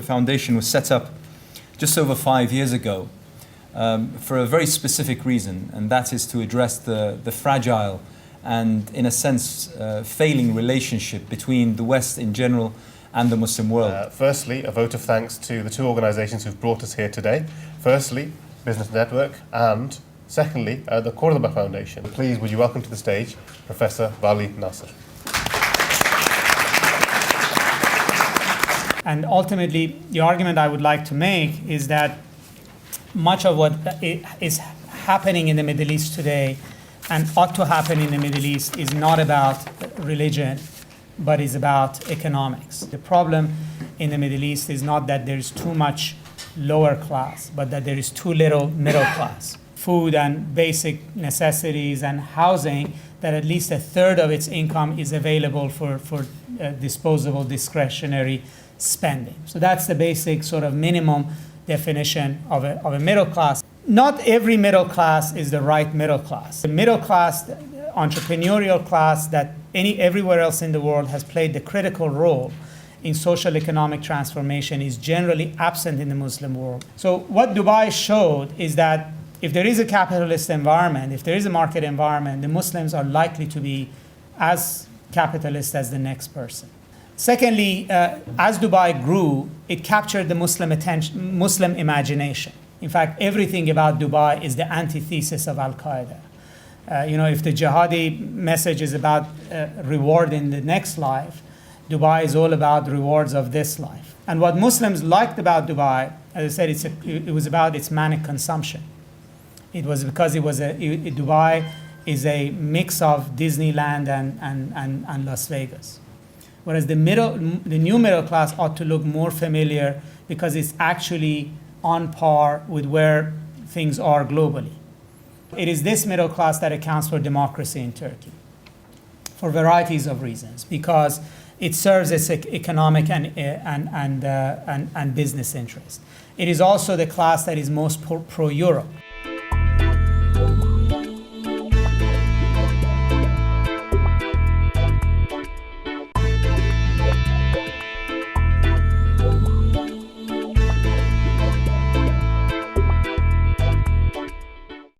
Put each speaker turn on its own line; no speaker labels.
Foundation was set up just over 5 years ago for a very specific reason, and that is to address the fragile and, in a sense, failing relationship between the West in general and the Muslim world.
Firstly, a vote of thanks to the two organisations who've brought us here today. Firstly, Business Network, and secondly, the Cordoba Foundation. Please, would you welcome to the stage Professor Vali Nasr.
And ultimately, the argument I would like to make is that much of what is happening in the Middle East today and ought to happen in the Middle East is not about religion, but is about economics. The problem in the Middle East is not that there is too much lower class, but that there is too little middle class. Food and basic necessities and housing, that at least a third of its income is available for disposable discretionary spending. So that's the basic sort of minimum definition of a middle class. Not every middle class is the right middle class. The middle class, the entrepreneurial class that everywhere else in the world has played the critical role in social economic transformation is generally absent in the Muslim world. So what Dubai showed is that if there is a capitalist environment, if there is a market environment, the Muslims are likely to be as capitalist as the next person. Secondly, as Dubai grew, it captured the Muslim imagination. In fact, everything about Dubai is the antithesis of Al-Qaeda. If the jihadi message is about reward in the next life, Dubai is all about rewards of this life. And what Muslims liked about Dubai, as I said, it was about its manic consumption. It was because Dubai is a mix of Disneyland and Las Vegas. Whereas the new middle class ought to look more familiar because it's actually on par with where things are globally. It is this middle class that accounts for democracy in Turkey for varieties of reasons, because it serves its economic and business interests. It is also the class that is most pro-Europe.